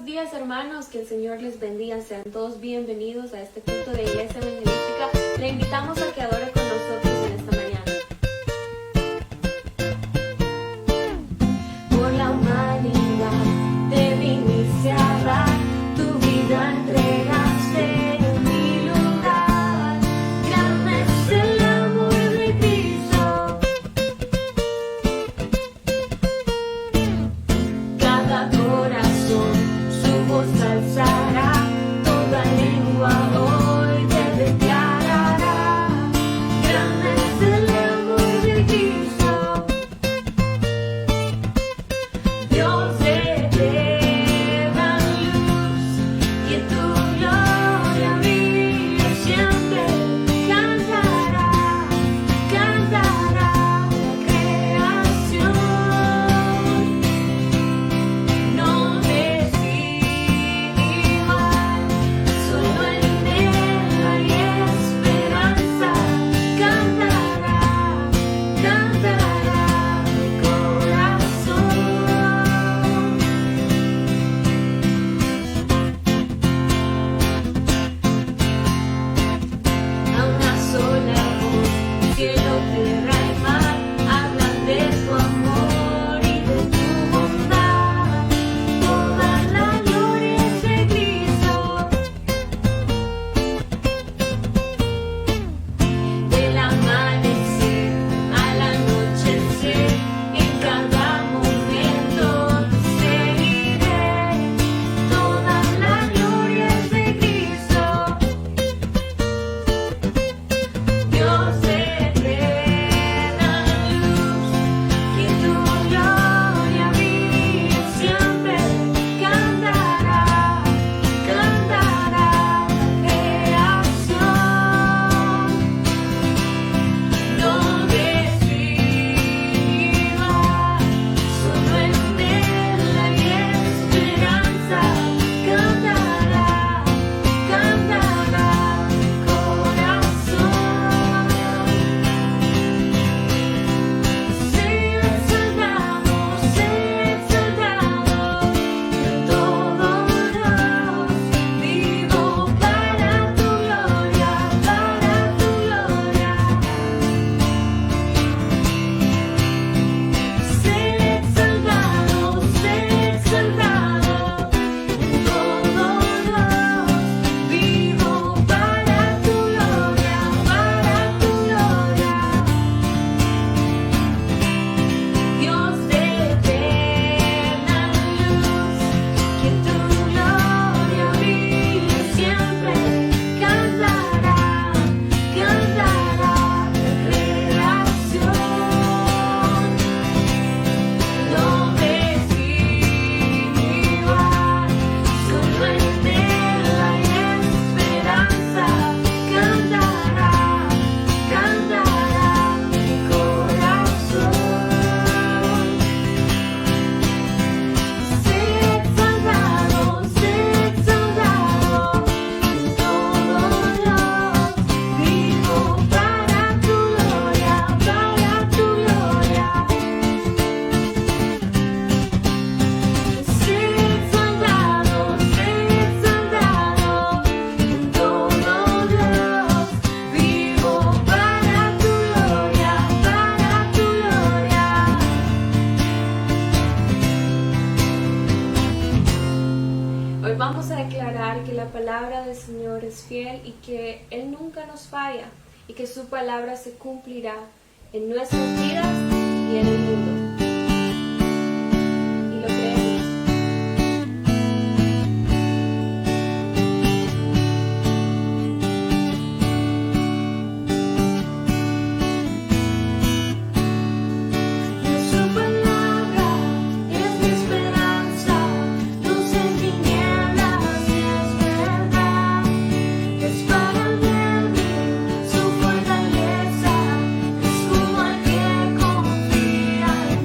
días, hermanos, que el Señor les bendiga. Sean todos bienvenidos a este culto de Iglesia Evangelística. Le invitamos a que adore con nosotros en esta mañana. Por la humanidad te viniste a dar, tu vida entregaste en mi lugar. Grande es el amor de Cristo. Cada corazón su voz alzará, toda lengua hoy te declarará. Grande es el amor de Cristo. Dios de eterna luz, y en tu gloria brilla siempre. Cantará, cantará la creación. No desigual, solo en Él hay esperanza. Cantará, cantará mi corazón. A una sola voz, cielo, tierra y mar hablan de tu amor y de tu bondad. Toda la gloria es de Cristo. Del amanecer al anochecer, en cada momento seguiré. Toda la gloria es de Cristo. Dios de eterna luz, que en tu gloria brilla siempre. Cantará, cantará la creación. No desigual, solo en Él hay esperanza. Cantará, cantará mi corazón. Sé exaltado, en todo Dios. Vivo para tu gloria, para tu gloria. Sé exaltado, en todo Dios. Vivo para tu gloria, para tu gloria. Dios de eterna luz, que en tu gloria brille siempre. Cantará, cantará la creación. No desigual, solo en Él hay esperanza. Cantará, cantará mi corazón. Sé exaltado, en todo Dios. Vivo para tu gloria, para tu gloria. Sé exaltado, en todo Dios. Vivo para tu gloria, para tu gloria. Hoy vamos a declarar que la palabra del Señor es fiel y que Él nunca nos falla y que su palabra se cumplirá en nuestras vidas y en el mundo. Y lo creemos. Su palabra es mi esperanza, luz en tinieblas es verdad. Es para mí su fortaleza, es como el que confía en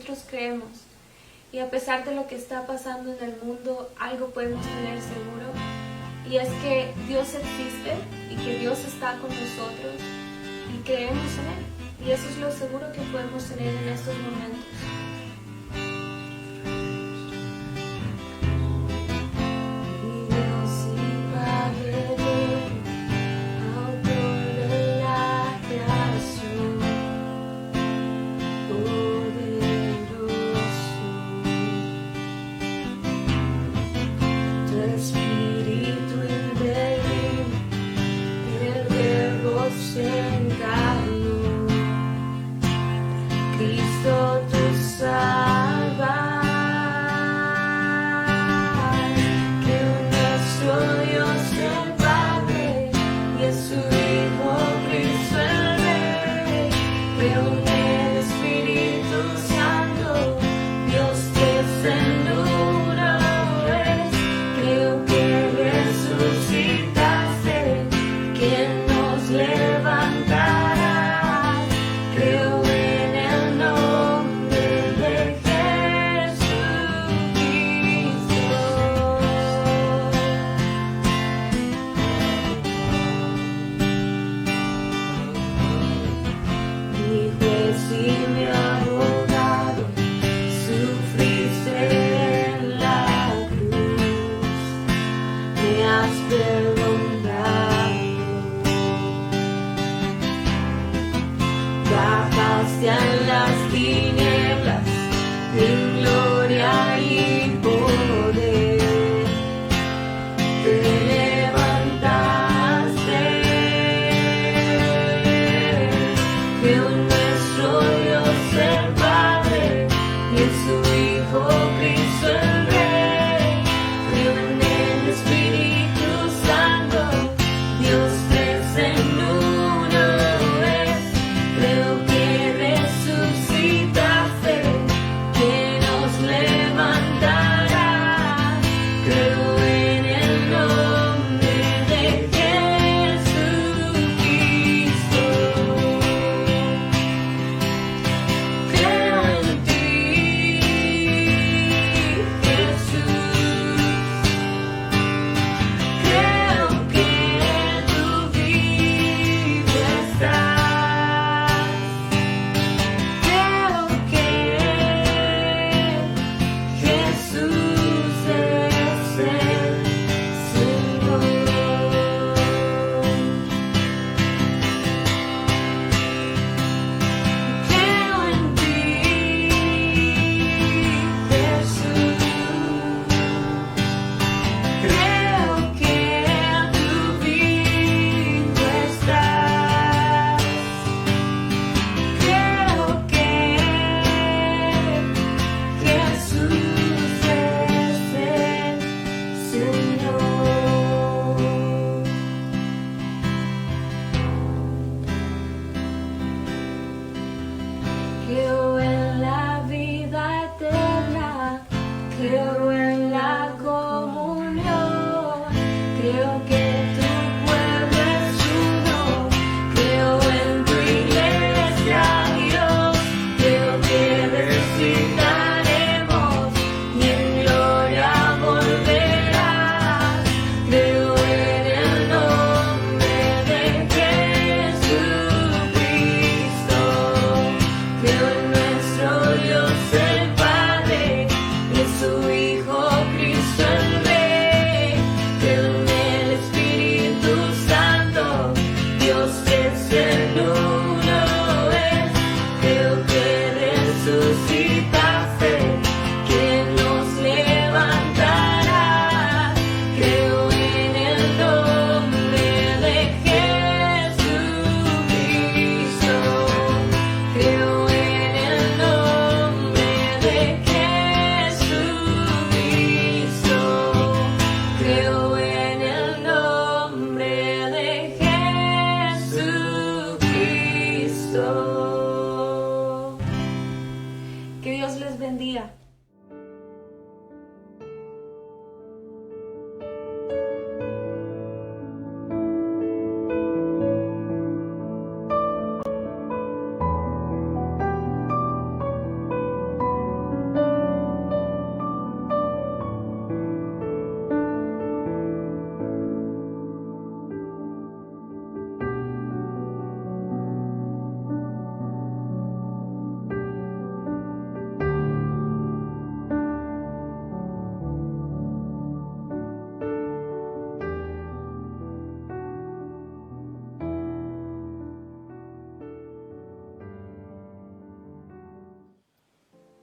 nosotros creemos. Y a pesar de lo que está pasando en el mundo, algo podemos tener seguro. Y es que Dios existe y que Dios está con nosotros y creemos en Él. Y eso es lo seguro que podemos tener en estos momentos. Cristo, tu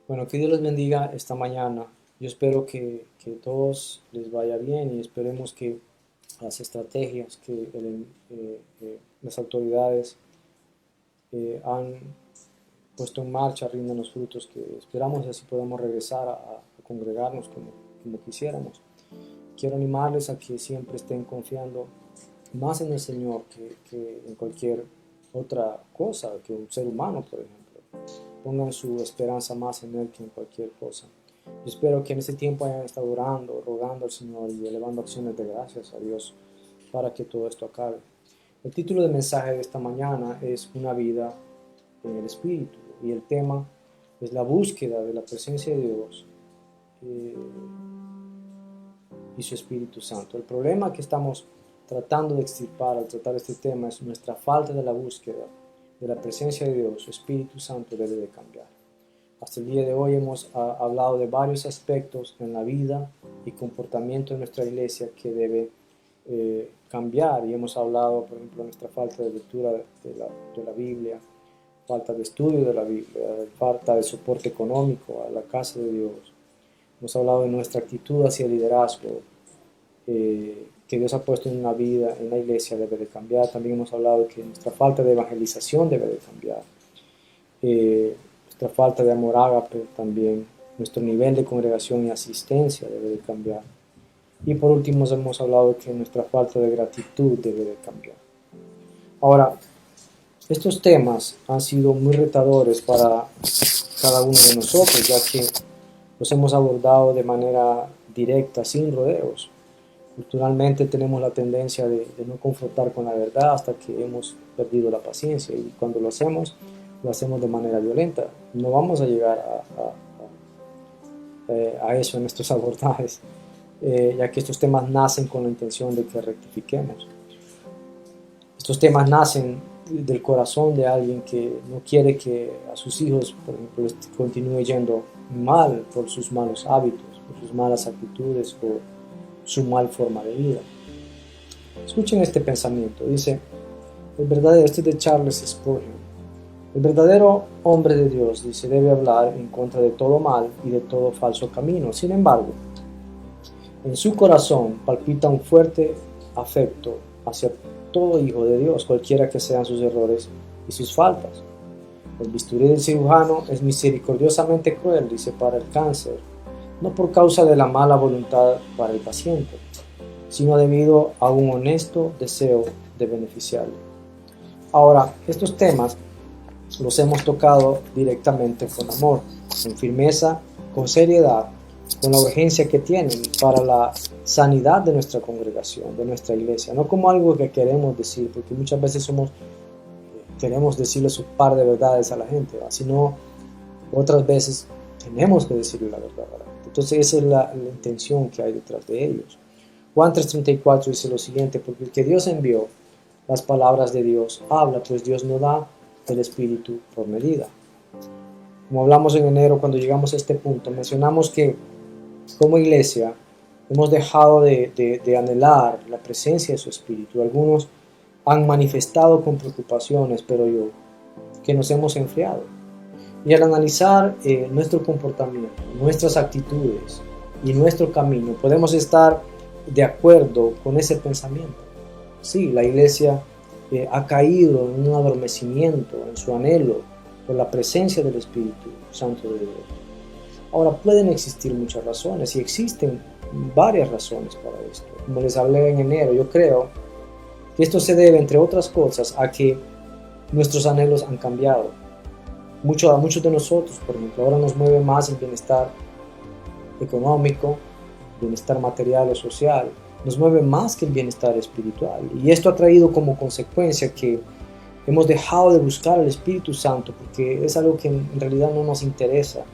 Bueno, que Dios les bendiga esta mañana. Yo espero que todos les vaya bien y esperemos que las estrategias que las autoridades han puesto en marcha rindan los frutos que esperamos y así podamos regresar a congregarnos como quisiéramos. Quiero animarles a que siempre estén confiando más en el Señor que en cualquier otra cosa, que un ser humano, por ejemplo. Pongan su esperanza más en Él que en cualquier cosa. Yo espero que en este tiempo hayan estado orando, rogando al Señor y elevando acciones de gracias a Dios para que todo esto acabe. El título del mensaje de esta mañana es Una vida en el Espíritu y el tema es la búsqueda de la presencia de Dios y su Espíritu Santo. El problema que estamos tratando de extirpar al tratar este tema es nuestra falta de la búsqueda de la presencia de Dios. Su Espíritu Santo debe de cambiar. Hasta el día de hoy hemos hablado de varios aspectos en la vida y comportamiento de nuestra iglesia que debe cambiar, y hemos hablado, por ejemplo, de nuestra falta de lectura de la Biblia, falta de estudio de la Biblia, falta de soporte económico a la casa de Dios. Hemos hablado de nuestra actitud hacia el liderazgo que Dios ha puesto en la vida, en la iglesia, debe de cambiar. También hemos hablado de que nuestra falta de evangelización debe de cambiar. Nuestra falta de amor ágape también, nuestro nivel de congregación y asistencia debe de cambiar. Y por último hemos hablado de que nuestra falta de gratitud debe de cambiar. Ahora, estos temas han sido muy retadores para cada uno de nosotros, ya que los hemos abordado de manera directa, sin rodeos. Culturalmente tenemos la tendencia de no confrontar con la verdad hasta que hemos perdido la paciencia, y cuando lo hacemos de manera violenta. No vamos a llegar a eso en estos abordajes, ya que estos temas nacen con la intención de que rectifiquemos. Estos temas nacen del corazón de alguien que no quiere que a sus hijos, por ejemplo, continúe yendo mal por sus malos hábitos, por sus malas actitudes o su mal forma de vida. Escuchen este pensamiento. Dice, este es de Charles Spurgeon. El verdadero hombre de Dios, dice, debe hablar en contra de todo mal y de todo falso camino. Sin embargo, en su corazón palpita un fuerte afecto hacia todo hijo de Dios, cualquiera que sean sus errores y sus faltas. El bisturí del cirujano es misericordiosamente cruel, dice, para el cáncer, no por causa de la mala voluntad para el paciente, sino debido a un honesto deseo de beneficiarle. Ahora, estos temas los hemos tocado directamente con amor, con firmeza, con seriedad, con la urgencia que tienen para la sanidad de nuestra congregación, de nuestra iglesia, no como algo que queremos decir, porque muchas veces queremos decirles un par de verdades a la gente, ¿verdad? Sino otras veces tenemos que decirle la verdad a la gente. Entonces esa es la intención que hay detrás de ellos. Juan 3:34 dice lo siguiente, porque el que Dios envió, las palabras de Dios habla, pues Dios no da el Espíritu por medida. Como hablamos en enero, cuando llegamos a este punto, mencionamos que como iglesia hemos dejado de anhelar la presencia de su Espíritu. Algunos han manifestado con preocupación, espero yo, que nos hemos enfriado. Y al analizar nuestro comportamiento, nuestras actitudes y nuestro camino, podemos estar de acuerdo con ese pensamiento. Sí, la iglesia ha caído en un adormecimiento, en su anhelo por la presencia del Espíritu Santo de Dios. Ahora, pueden existir muchas razones, y existen varias razones para esto. Como les hablé en enero, yo creo que esto se debe, entre otras cosas, a que nuestros anhelos han cambiado. A muchos de nosotros, por ejemplo, ahora nos mueve más el bienestar económico, bienestar material o social, nos mueve más que el bienestar espiritual. Y esto ha traído como consecuencia que hemos dejado de buscar al Espíritu Santo, porque es algo que en realidad no nos interesa.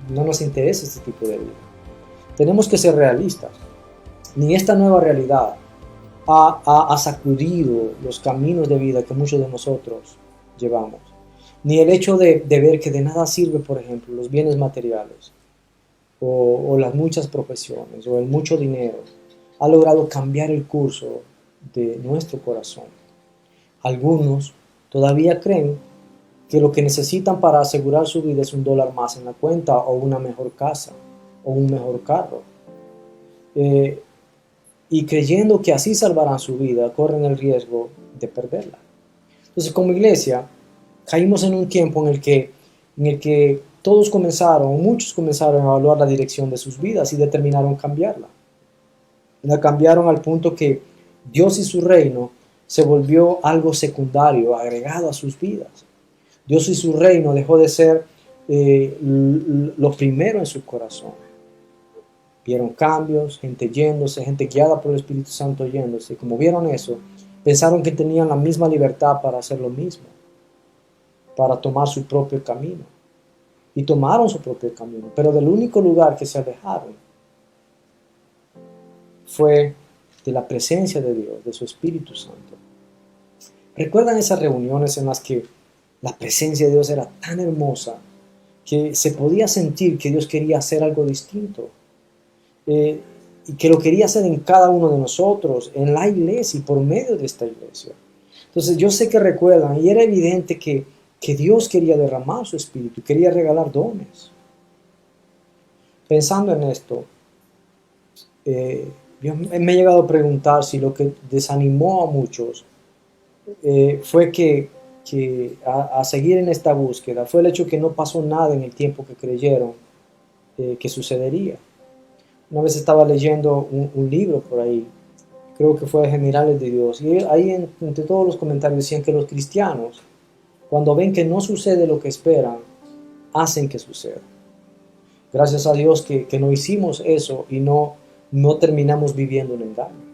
No nos interesa este tipo de vida. Tenemos que ser realistas. Ni esta nueva realidad ha sacudido los caminos de vida que muchos de nosotros llevamos. Ni el hecho de ver que de nada sirve, por ejemplo, los bienes materiales, o las muchas profesiones, o el mucho dinero, ha logrado cambiar el curso de nuestro corazón. Algunos todavía creen que lo que necesitan para asegurar su vida es $1 más en la cuenta, o una mejor casa, o un mejor carro. Y creyendo que así salvarán su vida, corren el riesgo de perderla. Entonces, como iglesia, caímos en un tiempo en el que muchos comenzaron a evaluar la dirección de sus vidas y determinaron cambiarla. La cambiaron al punto que Dios y su reino se volvió algo secundario, agregado a sus vidas. Dios y su reino dejó de ser lo primero en su corazón. Vieron cambios, gente yéndose, gente guiada por el Espíritu Santo yéndose. Como vieron eso, pensaron que tenían la misma libertad para hacer lo mismo, para tomar su propio camino. Y tomaron su propio camino, pero del único lugar que se alejaron fue de la presencia de Dios, de su Espíritu Santo. ¿Recuerdan esas reuniones en las que la presencia de Dios era tan hermosa que se podía sentir que Dios quería hacer algo distinto? Y que lo quería hacer en cada uno de nosotros, en la iglesia y por medio de esta iglesia. Entonces yo sé que recuerdan, y era evidente que Dios quería derramar su Espíritu, quería regalar dones. Pensando en esto, yo me he llegado a preguntar si lo que desanimó a muchos fue que a seguir en esta búsqueda fue el hecho que no pasó nada en el tiempo que creyeron que sucedería. Una vez estaba leyendo un libro por ahí, creo que fue de Generales de Dios, y ahí entre todos los comentarios decían que los cristianos, cuando ven que no sucede lo que esperan, hacen que suceda. Gracias a Dios que no hicimos eso y no terminamos viviendo un engaño.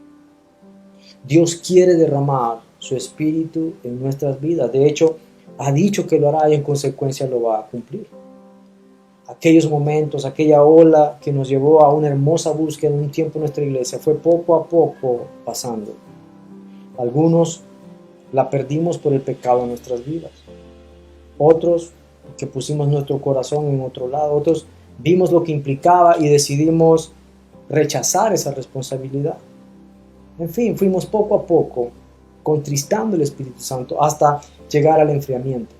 Dios quiere derramar su Espíritu en nuestras vidas. De hecho, ha dicho que lo hará y en consecuencia lo va a cumplir. Aquellos momentos, aquella ola que nos llevó a una hermosa búsqueda en un tiempo en nuestra iglesia, fue poco a poco pasando. Algunos la perdimos por el pecado en nuestras vidas. Otros que pusimos nuestro corazón en otro lado. Otros vimos lo que implicaba y decidimos rechazar esa responsabilidad. En fin, fuimos poco a poco contristando el Espíritu Santo hasta llegar al enfriamiento.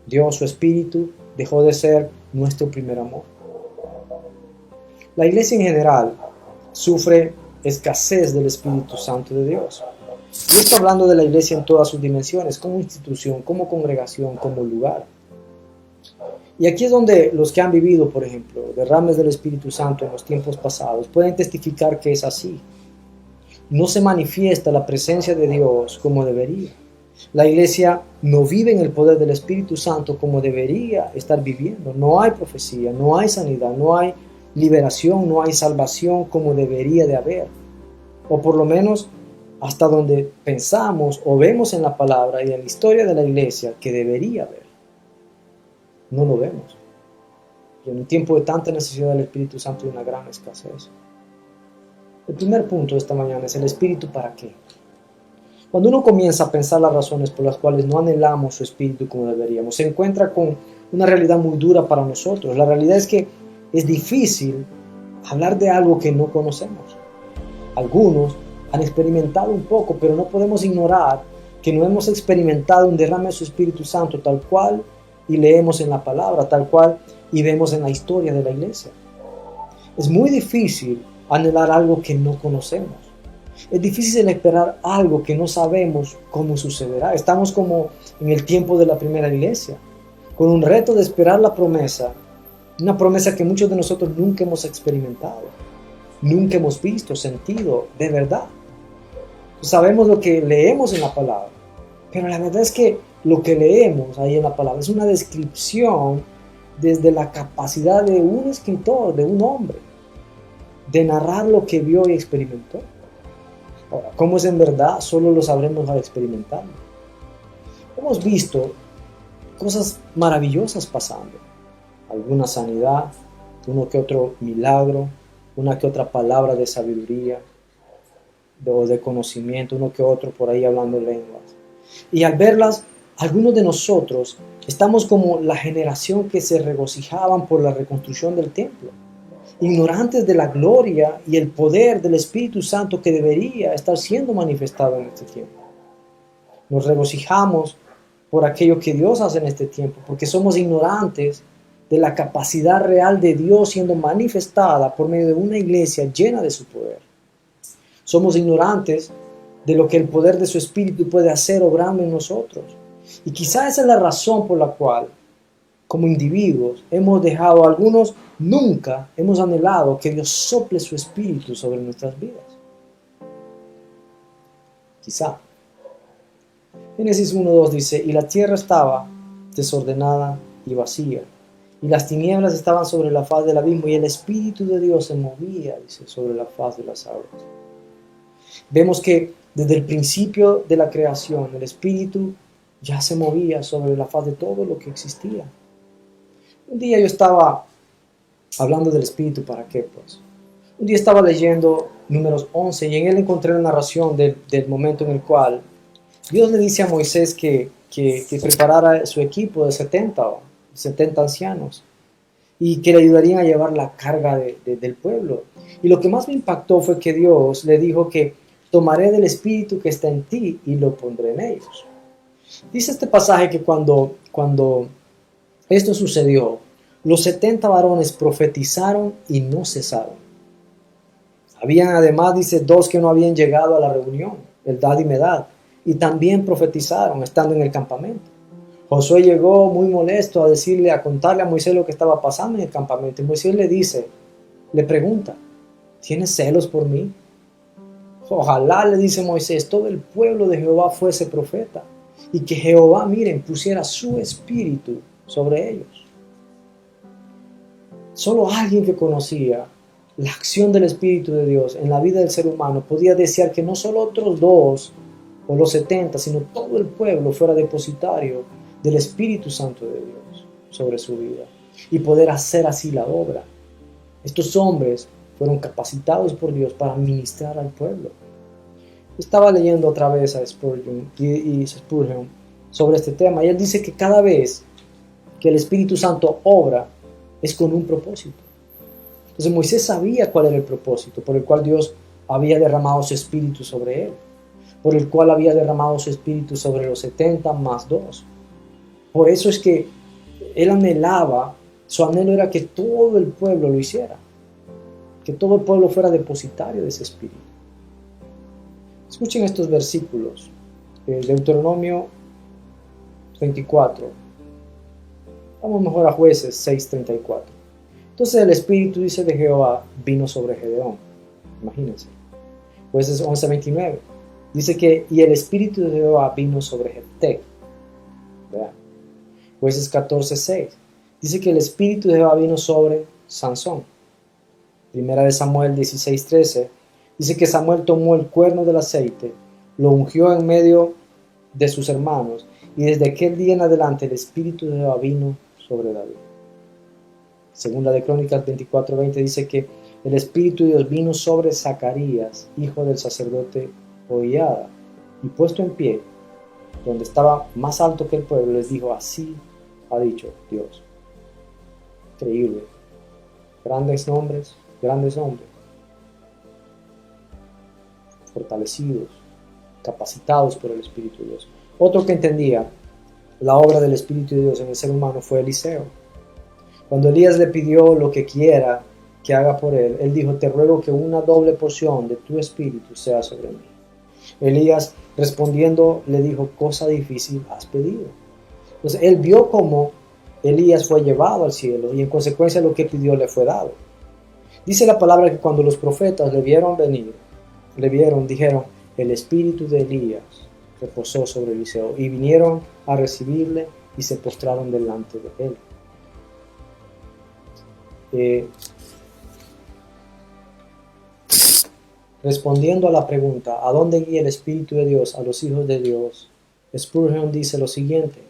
Dios, su Espíritu, dejó de ser nuestro primer amor. La iglesia en general sufre escasez del Espíritu Santo de Dios. Yo estoy hablando de la iglesia en todas sus dimensiones, como institución, como congregación, como lugar. Y aquí es donde los que han vivido, por ejemplo, derrames del Espíritu Santo en los tiempos pasados, pueden testificar que es así. No se manifiesta la presencia de Dios como debería. La iglesia no vive en el poder del Espíritu Santo como debería estar viviendo. No hay profecía, no hay sanidad, no hay liberación, no hay salvación como debería de haber. O por lo menos hasta donde pensamos o vemos en la palabra y en la historia de la iglesia que debería haber. No lo vemos. Y en un tiempo de tanta necesidad del Espíritu Santo y una gran escasez. El primer punto de esta mañana es el Espíritu ¿para qué? Cuando uno comienza a pensar las razones por las cuales no anhelamos su Espíritu como deberíamos, se encuentra con una realidad muy dura para nosotros. La realidad es que es difícil hablar de algo que no conocemos. Algunos han experimentado un poco, pero no podemos ignorar que no hemos experimentado un derrame de su Espíritu Santo tal cual y leemos en la palabra, tal cual y vemos en la historia de la iglesia. Es muy difícil anhelar algo que no conocemos. Es difícil esperar algo que no sabemos cómo sucederá. Estamos como en el tiempo de la primera iglesia, con un reto de esperar la promesa, una promesa que muchos de nosotros nunca hemos experimentado, nunca hemos visto, sentido, de verdad. Sabemos lo que leemos en la palabra, pero la verdad es que lo que leemos ahí en la palabra es una descripción desde la capacidad de un escritor, de un hombre, de narrar lo que vio y experimentó. Ahora, ¿cómo es en verdad? Solo lo sabremos al experimentarlo. Hemos visto cosas maravillosas pasando. Alguna sanidad, uno que otro milagro, una que otra palabra de sabiduría o de conocimiento, uno que otro por ahí hablando lenguas. Y al verlas, algunos de nosotros estamos como la generación que se regocijaban por la reconstrucción del templo, ignorantes de la gloria y el poder del Espíritu Santo que debería estar siendo manifestado en este tiempo. Nos regocijamos por aquello que Dios hace en este tiempo, porque somos ignorantes de la capacidad real de Dios siendo manifestada por medio de una iglesia llena de su poder. Somos ignorantes de lo que el poder de su Espíritu puede hacer obrando en nosotros. Y quizá esa es la razón por la cual, como individuos, hemos dejado, algunos nunca hemos anhelado que Dios sople su Espíritu sobre nuestras vidas. Quizá. Génesis 1:2 dice, y la tierra estaba desordenada y vacía, y las tinieblas estaban sobre la faz del abismo, y el Espíritu de Dios se movía, dice, sobre la faz de las aguas. Vemos que desde el principio de la creación, el Espíritu ya se movía sobre la faz de todo lo que existía. Un día yo estaba hablando del Espíritu, ¿para qué? Pues un día estaba leyendo Números 11 y en él encontré una narración del momento en el cual Dios le dice a Moisés que preparara su equipo de 70 ancianos y que le ayudarían a llevar la carga del pueblo. Y lo que más me impactó fue que Dios le dijo que tomaré del Espíritu que está en ti y lo pondré en ellos. Dice este pasaje que cuando esto sucedió, los 70 varones profetizaron y no cesaron. Habían además, dice, 2 que no habían llegado a la reunión, Eldad y Medad, y también profetizaron estando en el campamento. Josué llegó muy molesto a contarle a Moisés lo que estaba pasando en el campamento. Y Moisés le pregunta, ¿tienes celos por mí? Ojalá, le dice Moisés, todo el pueblo de Jehová fuese profeta y que Jehová, miren, pusiera su espíritu sobre ellos. Solo alguien que conocía la acción del Espíritu de Dios en la vida del ser humano podía desear que no solo otros 2 o los 70, sino todo el pueblo fuera depositario del Espíritu Santo de Dios sobre su vida y poder hacer así la obra. Estos hombres fueron capacitados por Dios para ministrar al pueblo. Estaba leyendo otra vez a Spurgeon sobre este tema y él dice que cada vez que el Espíritu Santo obra es con un propósito. Entonces Moisés sabía cuál era el propósito por el cual Dios había derramado su Espíritu sobre él, por el cual había derramado su Espíritu sobre los 70 más 2. Por eso es que él anhelaba, su anhelo era que todo el pueblo lo hiciera, que todo el pueblo fuera depositario de ese Espíritu. Escuchen estos versículos, Deuteronomio 24, vamos mejor a Jueces 6:34. Entonces el Espíritu, dice, de Jehová vino sobre Gedeón, imagínense. Jueces 11:29, dice que, y el Espíritu de Jehová vino sobre Jefté. Vean. Jueces 14:6, dice que el Espíritu de Jehová vino sobre Sansón. Primera de Samuel 16:13, dice que Samuel tomó el cuerno del aceite, lo ungió en medio de sus hermanos, y desde aquel día en adelante el Espíritu de Jehová vino sobre David. Segunda de Crónicas 24:20 dice que el Espíritu de Dios vino sobre Zacarías, hijo del sacerdote Joiada, y puesto en pie, donde estaba más alto que el pueblo, les dijo, así ha dicho Dios. Increíble. Grandes hombres, fortalecidos, capacitados por el Espíritu de Dios. Otro que entendía la obra del Espíritu de Dios en el ser humano fue Eliseo. Cuando Elías le pidió lo que quiera que haga por él, él dijo, te ruego que una doble porción de tu Espíritu sea sobre mí. Elías respondiendo le dijo, cosa difícil has pedido. Entonces él vio cómo Elías fue llevado al cielo y en consecuencia lo que pidió le fue dado. Dice la palabra que cuando los profetas le vieron venir, dijeron, el espíritu de Elías reposó sobre Eliseo, y vinieron a recibirle y se postraron delante de él. Respondiendo a la pregunta, ¿a dónde guía el Espíritu de Dios a los hijos de Dios? Spurgeon dice lo siguiente.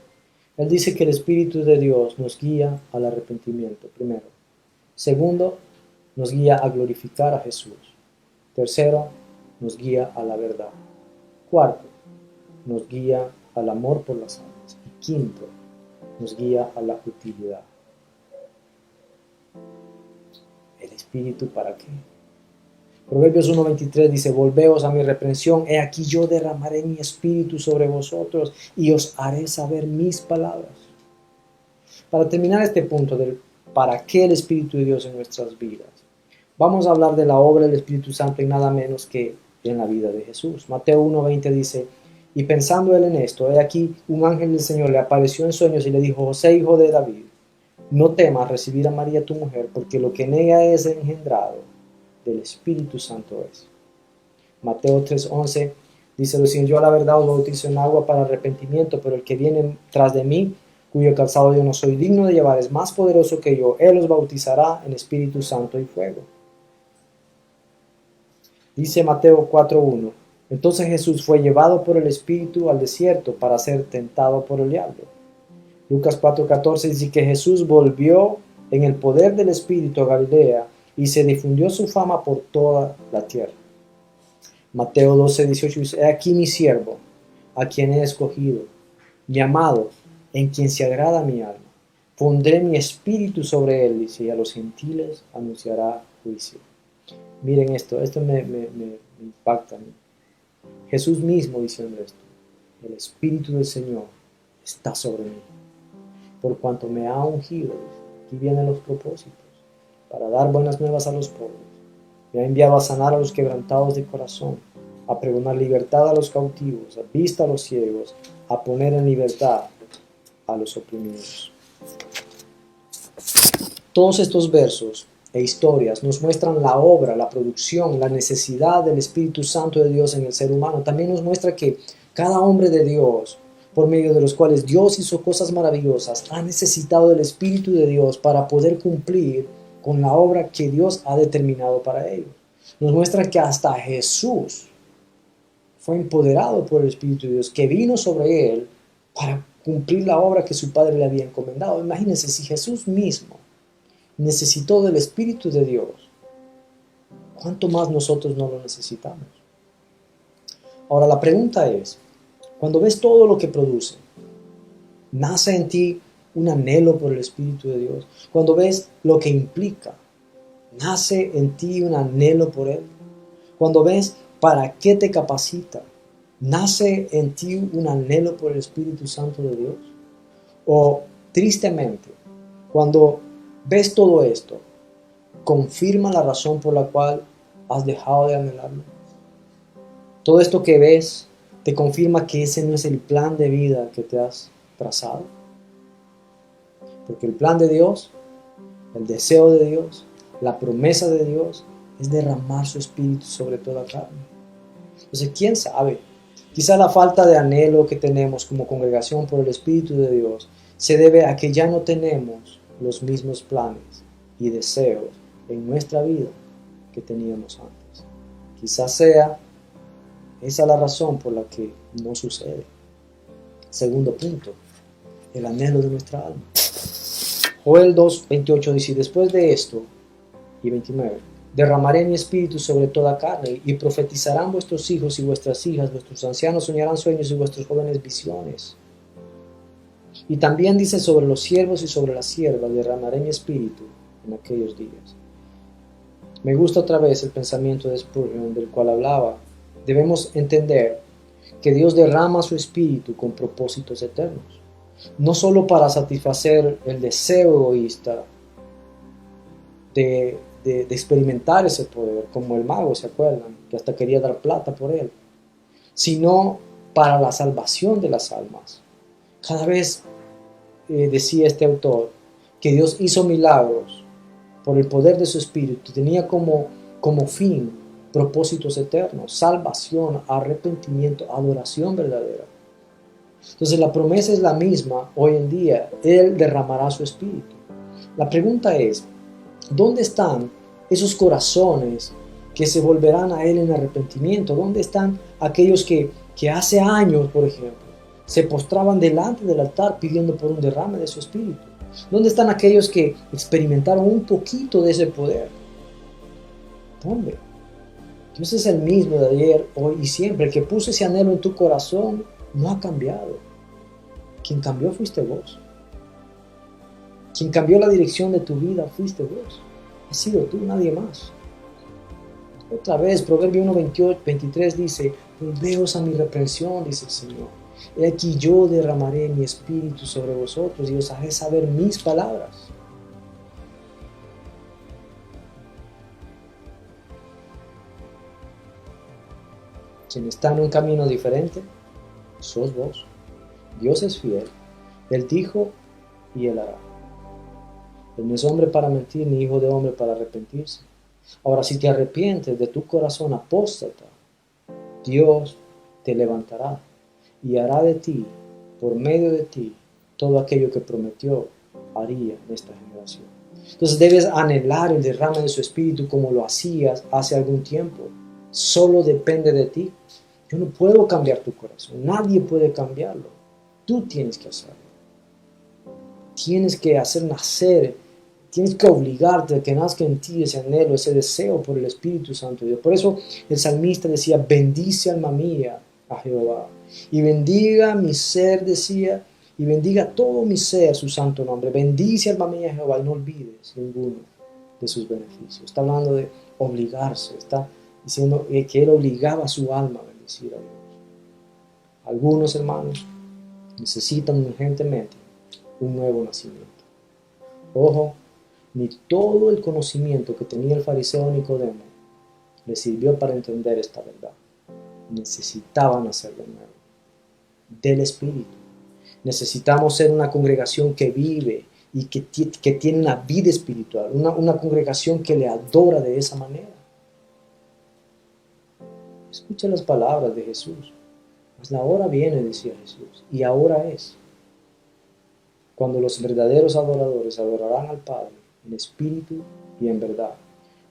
Él dice que el Espíritu de Dios nos guía al arrepentimiento, primero. Segundo, nos guía a glorificar a Jesús. Tercero, nos guía a la verdad. Cuarto, nos guía al amor por las almas. Y quinto, nos guía a la utilidad. ¿El Espíritu para qué? Proverbios 1:23 dice, volveos a mi reprensión, he aquí yo derramaré mi espíritu sobre vosotros y os haré saber mis palabras. Para terminar este punto del para qué el Espíritu de Dios en nuestras vidas, vamos a hablar de la obra del Espíritu Santo en nada menos que en la vida de Jesús. Mateo 1:20 dice, y pensando él en esto, he aquí un ángel del Señor le apareció en sueños y le dijo, José, hijo de David, no temas recibir a María tu mujer, porque lo que en ella es engendrado del Espíritu Santo es. Mateo 3:11 dice lo siguiente, yo a la verdad os bautizo en agua para arrepentimiento, pero el que viene tras de mí, cuyo calzado yo no soy digno de llevar, es más poderoso que yo, él os bautizará en Espíritu Santo y fuego. Dice Mateo 4:1, entonces Jesús fue llevado por el Espíritu al desierto para ser tentado por el diablo. Lucas 4:14 dice que Jesús volvió en el poder del Espíritu a Galilea y se difundió su fama por toda la tierra. Mateo 12:18 dice, he aquí mi siervo, a quien he escogido, mi amado, en quien se agrada mi alma. Pondré mi espíritu sobre él, dice, y a los gentiles anunciará juicio. Miren esto me impacta a mí. Jesús mismo diciendo esto, el Espíritu del Señor está sobre mí, por cuanto me ha ungido, aquí vienen los propósitos, para dar buenas nuevas a los pobres. Me ha enviado a sanar a los quebrantados de corazón, a pregonar libertad a los cautivos, a vista a los ciegos, a poner en libertad a los oprimidos. Todos estos versos e historias nos muestran la obra, la producción, la necesidad del Espíritu Santo de Dios en el ser humano. También nos muestra que cada hombre de Dios, por medio de los cuales Dios hizo cosas maravillosas, ha necesitado del Espíritu de Dios para poder cumplir con la obra que Dios ha determinado para ellos. Nos muestra que hasta Jesús fue empoderado por el Espíritu de Dios, que vino sobre él para cumplir la obra que su Padre le había encomendado. Imagínense, si Jesús mismo necesitó del Espíritu de Dios, ¿cuánto más nosotros no lo necesitamos? Ahora la pregunta es, cuando ves todo lo que produce, ¿nace en ti un anhelo por el Espíritu de Dios? Cuando ves lo que implica, ¿nace en ti un anhelo por Él? Cuando ves para qué te capacita, ¿nace en ti un anhelo por el Espíritu Santo de Dios? O tristemente, cuando ves todo esto, ¿confirma la razón por la cual has dejado de anhelarlo? Todo esto que ves te confirma que ese no es el plan de vida que te has trazado. Porque el plan de Dios, el deseo de Dios, la promesa de Dios es derramar su Espíritu sobre toda carne. Entonces, ¿quién sabe? Quizá la falta de anhelo que tenemos como congregación por el Espíritu de Dios se debe a que ya no tenemos los mismos planes y deseos en nuestra vida que teníamos antes. Quizás sea esa la razón por la que no sucede. Segundo punto, el anhelo de nuestra alma. Joel 2:28 dice, después de esto, y 29, derramaré mi espíritu sobre toda carne, y profetizarán vuestros hijos y vuestras hijas, vuestros ancianos soñarán sueños y vuestros jóvenes visiones. Y también dice, sobre los siervos y sobre las siervas derramaré mi espíritu en aquellos días. Me gusta otra vez el pensamiento de Spurgeon, del cual hablaba. Debemos entender que Dios derrama su espíritu con propósitos eternos, no solo para satisfacer el deseo egoísta de experimentar ese poder, como el mago, ¿se acuerdan? Que hasta quería dar plata por él, sino para la salvación de las almas. Cada vez decía este autor que Dios hizo milagros por el poder de su espíritu, tenía como fin propósitos eternos, salvación, arrepentimiento, adoración verdadera. Entonces la promesa es la misma hoy en día, Él derramará su espíritu. La pregunta es, ¿dónde están esos corazones que se volverán a Él en arrepentimiento? ¿Dónde están aquellos que hace años, por ejemplo, se postraban delante del altar pidiendo por un derrame de su espíritu? ¿Dónde están aquellos que experimentaron un poquito de ese poder? ¿Dónde? Dios es el mismo de ayer, hoy y siempre. El que puso ese anhelo en tu corazón no ha cambiado. Quien cambió fuiste vos. Quien cambió la dirección de tu vida fuiste vos. Has sido tú, nadie más. Otra vez, Proverbio 1:23 dice, volveos a mi reprensión, dice el Señor. He aquí yo derramaré mi espíritu sobre vosotros y os haré saber mis palabras. Quien está en un camino diferente, sos vos. Dios es fiel. Él dijo y Él hará. Él no es hombre para mentir, ni hijo de hombre para arrepentirse. Ahora, si te arrepientes de tu corazón apóstata, Dios te levantará y hará de ti, por medio de ti, todo aquello que prometió haría en esta generación. Entonces debes anhelar el derrame de su espíritu como lo hacías hace algún tiempo. Solo depende de ti. Yo no puedo cambiar tu corazón, nadie puede cambiarlo. Tú tienes que hacerlo. Tienes que hacer nacer, tienes que obligarte a que nazca en ti ese anhelo, ese deseo por el Espíritu Santo de Dios. Por eso el salmista decía, bendice alma mía a Jehová. Y bendiga mi ser, decía, y bendiga todo mi ser su santo nombre. Bendice alma mía a Jehová y no olvides ninguno de sus beneficios. Está hablando de obligarse, está diciendo que él obligaba a su alma a bendecir a Dios. Algunos hermanos necesitan urgentemente un nuevo nacimiento. Ojo, ni todo el conocimiento que tenía el fariseo Nicodemo le sirvió para entender esta verdad. Necesitaban nacer de nuevo, del Espíritu. Necesitamos ser una congregación que vive y que tiene una vida espiritual, una congregación que le adora de esa manera. Escucha las palabras de Jesús. Pues la hora viene, decía Jesús, y ahora es, cuando los verdaderos adoradores adorarán al Padre en espíritu y en verdad,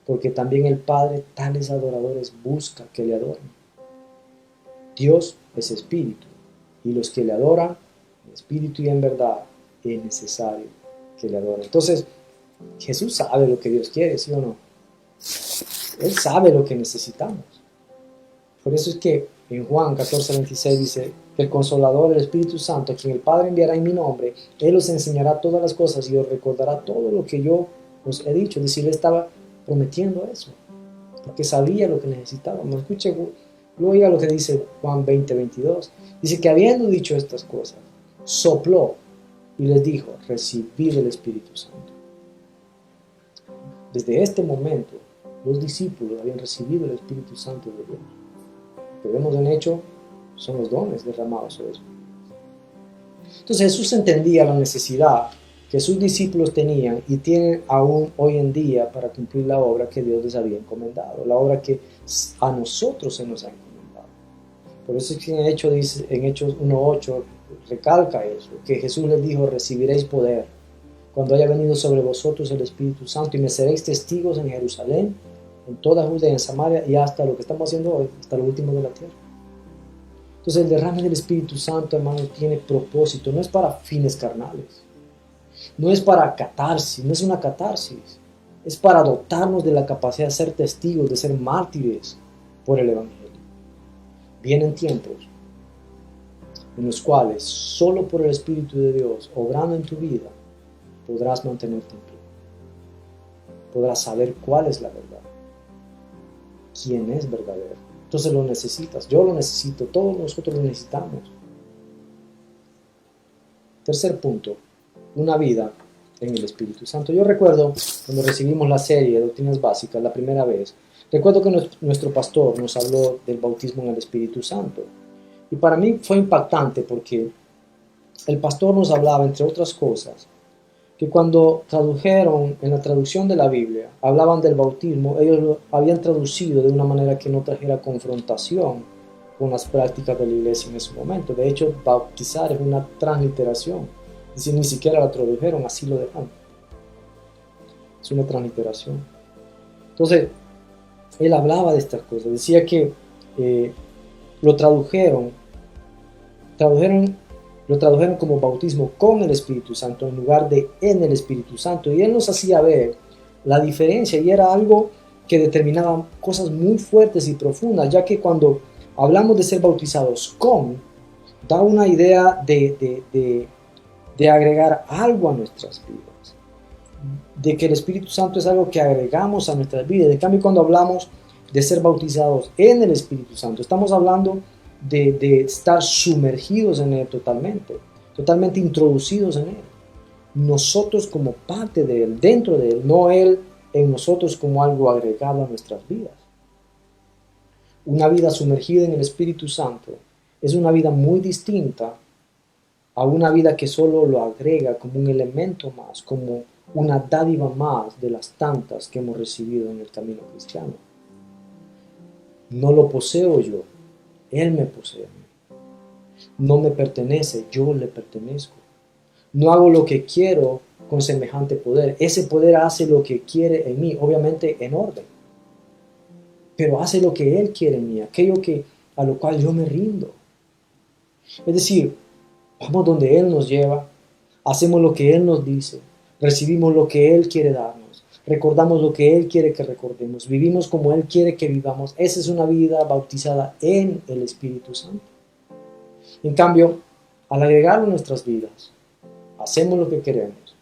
porque también el Padre tales adoradores busca que le adoren. Dios es espíritu, y los que le adoran en espíritu y en verdad es necesario que le adoren. Entonces, Jesús sabe lo que Dios quiere, ¿sí o no? Él sabe lo que necesitamos. Por eso es que en Juan 14:26 dice que el Consolador, el Espíritu Santo, a quien el Padre enviará en mi nombre, Él os enseñará todas las cosas y os recordará todo lo que yo os he dicho. Es decir, Él estaba prometiendo eso, porque sabía lo que necesitábamos. Escuche, oiga lo que dice Juan 20:22. Dice que habiendo dicho estas cosas, sopló y les dijo, recibid el Espíritu Santo. Desde este momento, los discípulos habían recibido el Espíritu Santo de Dios. Lo que vemos en hecho son los dones derramados sobre ellos. Entonces Jesús entendía la necesidad que sus discípulos tenían y tienen aún hoy en día para cumplir la obra que Dios les había encomendado, la obra que a nosotros se nos ha encomendado. Por eso es que en Hechos 1:8 recalca eso, que Jesús les dijo, recibiréis poder cuando haya venido sobre vosotros el Espíritu Santo y me seréis testigos en Jerusalén, en toda Judea, en Samaria y hasta lo que estamos haciendo hoy, hasta lo último de la tierra. Entonces el derrame del Espíritu Santo, hermano, tiene propósito, no es para fines carnales, no es para catarsis, no es una catarsis, es para dotarnos de la capacidad de ser testigos, de ser mártires por el Evangelio. Vienen tiempos en los cuales solo por el Espíritu de Dios, obrando en tu vida, podrás mantenerte en pie. Podrás saber cuál es la verdad, quién es verdadero. Entonces lo necesitas, yo lo necesito, todos nosotros lo necesitamos. Tercer punto, una vida en el Espíritu Santo. Yo recuerdo cuando recibimos la serie de Doctrinas Básicas la primera vez, recuerdo que nuestro pastor nos habló del bautismo en el Espíritu Santo. Y para mí fue impactante porque el pastor nos hablaba, entre otras cosas, que cuando tradujeron en la traducción de la Biblia, hablaban del bautismo, ellos lo habían traducido de una manera que no trajera confrontación con las prácticas de la iglesia en ese momento. De hecho, bautizar es una transliteración, es decir, ni siquiera la tradujeron, así lo dejan. Es una transliteración. Entonces, él hablaba de estas cosas, decía que lo tradujeron como bautismo con el Espíritu Santo en lugar de en el Espíritu Santo. Y él nos hacía ver la diferencia y era algo que determinaba cosas muy fuertes y profundas, ya que cuando hablamos de ser bautizados con, da una idea de agregar algo a nuestras vidas, de que el Espíritu Santo es algo que agregamos a nuestras vidas. En cambio, cuando hablamos de ser bautizados en el Espíritu Santo. Estamos hablando de estar sumergidos en Él totalmente introducidos en Él. Nosotros como parte de Él, dentro de Él, no Él en nosotros como algo agregado a nuestras vidas. Una vida sumergida en el Espíritu Santo es una vida muy distinta a una vida que solo lo agrega como un elemento más, como una dádiva más de las tantas que hemos recibido en el camino cristiano. No lo poseo yo, Él me posee a mí. No me pertenece, yo le pertenezco. No hago lo que quiero con semejante poder. Ese poder hace lo que quiere en mí, obviamente en orden. Pero hace lo que Él quiere en mí, aquello a lo cual yo me rindo. Es decir, vamos donde Él nos lleva, hacemos lo que Él nos dice, recibimos lo que Él quiere darnos, recordamos lo que Él quiere que recordemos, vivimos como Él quiere que vivamos. Esa es una vida bautizada en el Espíritu Santo. En cambio, al agregarlo a nuestras vidas, hacemos lo que queremos,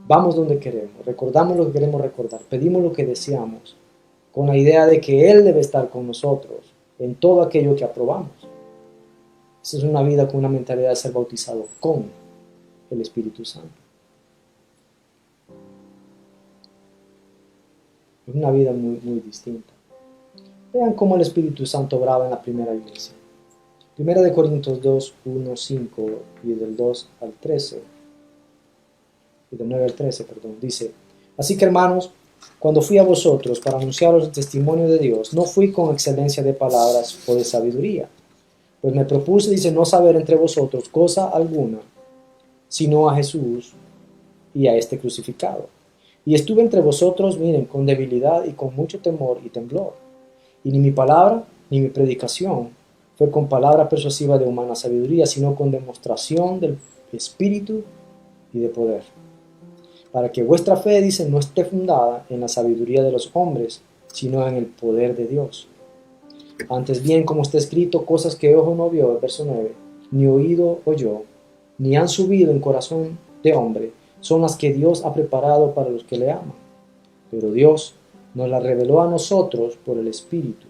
vamos donde queremos, recordamos lo que queremos recordar, pedimos lo que deseamos, con la idea de que Él debe estar con nosotros en todo aquello que aprobamos. Esa es una vida con una mentalidad de ser bautizado con el Espíritu Santo. Es una vida muy, muy distinta. Vean cómo el Espíritu Santo obraba en la primera iglesia. Primera de Corintios 2, 1, 5 y del 2 al 13, y del 9 al 13, dice: así que hermanos, cuando fui a vosotros para anunciaros el testimonio de Dios, no fui con excelencia de palabras o de sabiduría, pues me propuse, dice, no saber entre vosotros cosa alguna, sino a Jesús y a este crucificado. Y estuve entre vosotros, miren, con debilidad y con mucho temor y temblor. Y ni mi palabra, ni mi predicación fue con palabra persuasiva de humana sabiduría, sino con demostración del Espíritu y de poder. Para que vuestra fe, dice, no esté fundada en la sabiduría de los hombres, sino en el poder de Dios. Antes bien, como está escrito, cosas que ojo no vio, verso 9, ni oído oyó, ni han subido en corazón de hombre, son las que Dios ha preparado para los que le aman. Pero Dios nos las reveló a nosotros por el Espíritu,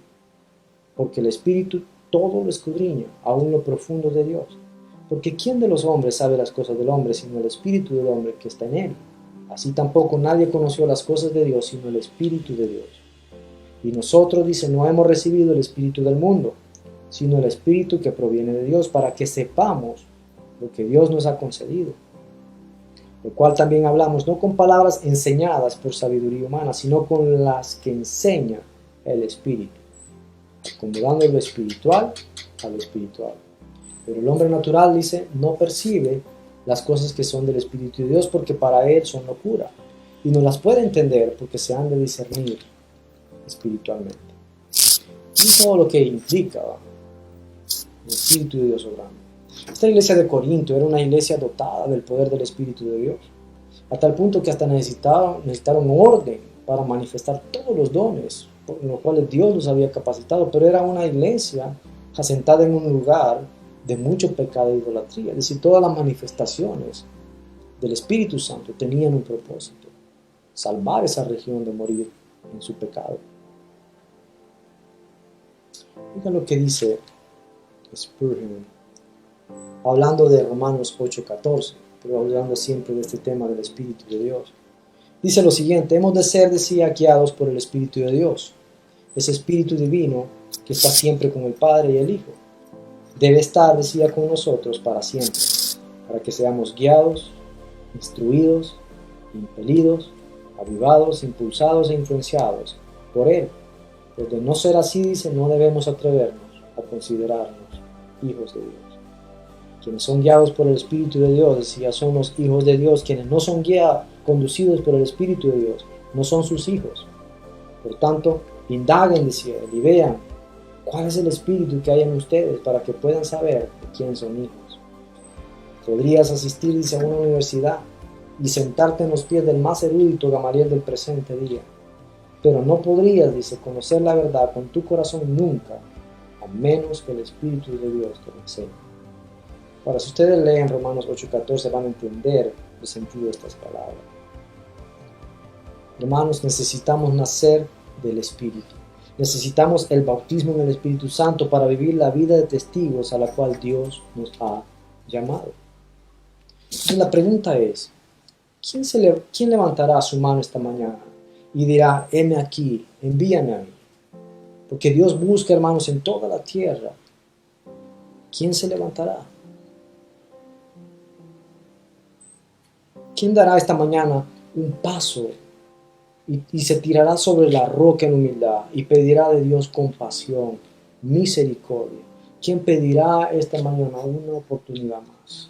porque el Espíritu todo lo escudriña, aún lo profundo de Dios. Porque ¿quién de los hombres sabe las cosas del hombre, sino el Espíritu del hombre que está en él? Así tampoco nadie conoció las cosas de Dios, sino el Espíritu de Dios. Y nosotros, dice, no hemos recibido el Espíritu del mundo, sino el Espíritu que proviene de Dios, para que sepamos lo que Dios nos ha concedido. Lo cual también hablamos, no con palabras enseñadas por sabiduría humana, sino con las que enseña el Espíritu, acomodando lo espiritual a lo espiritual. Pero el hombre natural, dice, no percibe las cosas que son del Espíritu de Dios, porque para él son locura, y no las puede entender porque se han de discernir espiritualmente. Y todo lo que implica el Espíritu de Dios obrando. Esta iglesia de Corinto era una iglesia dotada del poder del Espíritu de Dios, a tal punto que hasta necesitaron orden para manifestar todos los dones, por los cuales Dios los había capacitado, pero era una iglesia asentada en un lugar de mucho pecado e idolatría. Es decir, todas las manifestaciones del Espíritu Santo tenían un propósito: salvar esa región de morir en su pecado. Mira lo que dice Spurgeon, hablando de Romanos 8:14, pero hablando siempre de este tema del Espíritu de Dios. Dice lo siguiente: hemos de ser, decía, guiados por el Espíritu de Dios, ese Espíritu divino que está siempre con el Padre y el Hijo. Debe estar, decía, con nosotros para siempre, para que seamos guiados, instruidos, impelidos, avivados, impulsados e influenciados por Él. Pues de no ser así, dice, no debemos atrevernos a considerarnos hijos de Dios. Quienes son guiados por el Espíritu de Dios, decía, son los hijos de Dios. Quienes no son conducidos por el Espíritu de Dios, no son sus hijos. Por tanto, indaguen, decía, y vean cuál es el Espíritu que hay en ustedes para que puedan saber de quién son hijos. Podrías asistir, dice, a una universidad y sentarte en los pies del más erudito Gamaliel del presente día, pero no podrías, dice, conocer la verdad con tu corazón nunca, a menos que el Espíritu de Dios te lo enseñe. Ahora, si ustedes leen Romanos 8:14, van a entender el sentido de estas palabras. Hermanos, necesitamos nacer del Espíritu. Necesitamos el bautismo en el Espíritu Santo para vivir la vida de testigos a la cual Dios nos ha llamado. Entonces la pregunta es, ¿quién levantará su mano esta mañana y dirá, heme aquí, envíame a mí? Porque Dios busca, hermanos, en toda la tierra. ¿Quién se levantará? ¿Quién dará esta mañana un paso y se tirará sobre la roca en humildad y pedirá de Dios compasión, misericordia? ¿Quién pedirá esta mañana una oportunidad más?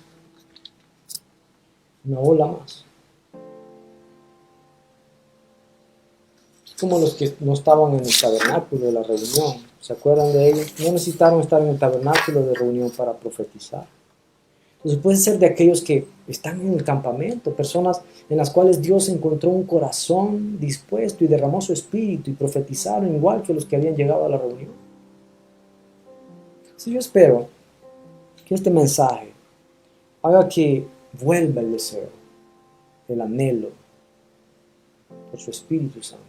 Una ola más. Es como los que no estaban en el tabernáculo de la reunión. ¿Se acuerdan de ellos? No necesitaron estar en el tabernáculo de reunión para profetizar. Entonces puede ser de aquellos que están en el campamento, personas en las cuales Dios encontró un corazón dispuesto y derramó su espíritu y profetizaron igual que los que habían llegado a la reunión. Entonces yo espero que este mensaje haga que vuelva el deseo, el anhelo por su Espíritu Santo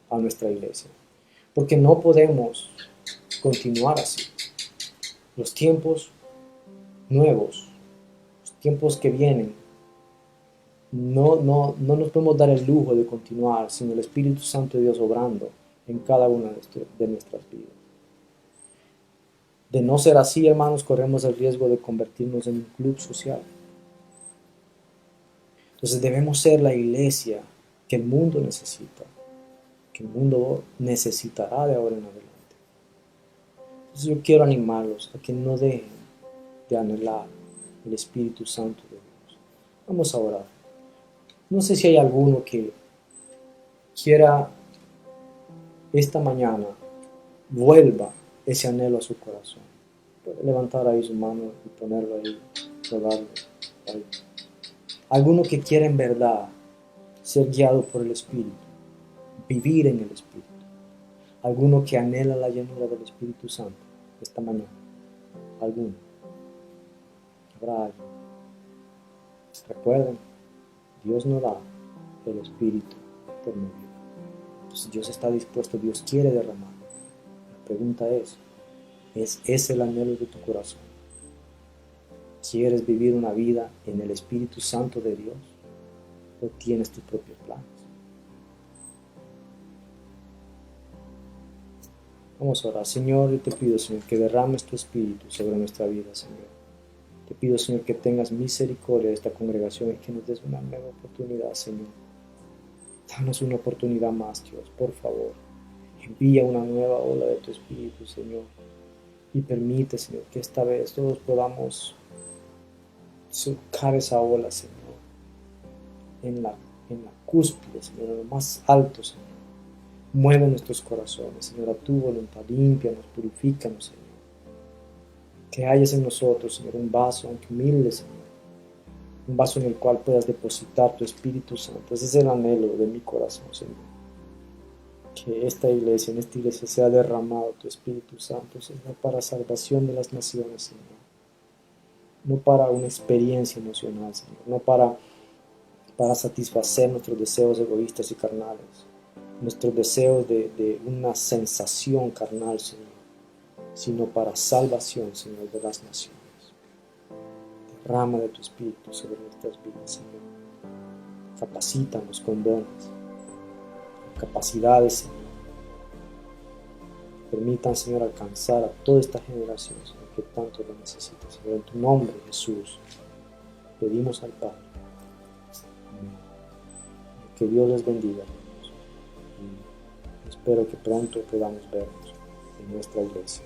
a nuestra iglesia. Porque no podemos continuar así. Los tiempos nuevos, los tiempos que vienen, no nos podemos dar el lujo de continuar sin el Espíritu Santo de Dios obrando en cada una de nuestras vidas. De no ser así, hermanos, corremos el riesgo de convertirnos en un club social. Entonces debemos ser la iglesia que el mundo necesita, que el mundo necesitará de ahora en adelante. Entonces yo quiero animarlos a que no dejen de anhelar el Espíritu Santo de Dios. Vamos a orar. No sé si hay alguno que quiera esta mañana vuelva ese anhelo a su corazón. Puede levantar ahí su mano y ponerlo ahí, rodarlo ahí. Alguno que quiera en verdad ser guiado por el Espíritu, vivir en el Espíritu. Alguno que anhela la llenura del Espíritu Santo esta mañana. Alguno. Habrá alguien. Recuerden, Dios no da el Espíritu por medio. Entonces Dios está dispuesto, Dios quiere derramar. La pregunta ¿es ese el anhelo de tu corazón? ¿Quieres vivir una vida en el Espíritu Santo de Dios? ¿O tienes tus propios planes? Vamos a orar. Señor, yo te pido, Señor, que derrames tu Espíritu sobre nuestra vida, Señor. Te pido, Señor, que tengas misericordia de esta congregación y que nos des una nueva oportunidad, Señor. Danos una oportunidad más, Dios, por favor. Envía una nueva ola de tu Espíritu, Señor. Y permite, Señor, que esta vez todos podamos surcar esa ola, Señor. En la cúspide, Señor, en lo más alto, Señor. Mueve nuestros corazones, Señor, a tu voluntad. Límpianos, purifícanos, Señor. Que hayas en nosotros, Señor, un vaso, aunque humilde, Señor. Un vaso en el cual puedas depositar tu Espíritu Santo. Ese es el anhelo de mi corazón, Señor. Que en esta iglesia sea derramado tu Espíritu Santo, Señor, para salvación de las naciones, Señor. No para una experiencia emocional, Señor. No para satisfacer nuestros deseos egoístas y carnales. Nuestros deseos de una sensación carnal, Señor. Sino para salvación, Señor, de las naciones. Derrama de tu Espíritu sobre nuestras vidas, Señor. Capacítanos con dones, capacidades, Señor. Permitan, Señor, alcanzar a toda esta generación, Señor, que tanto lo necesita, Señor. En tu nombre, Jesús, pedimos al Padre. Amén. Que Dios les bendiga, hermanos. Y espero que pronto podamos vernos en nuestra iglesia.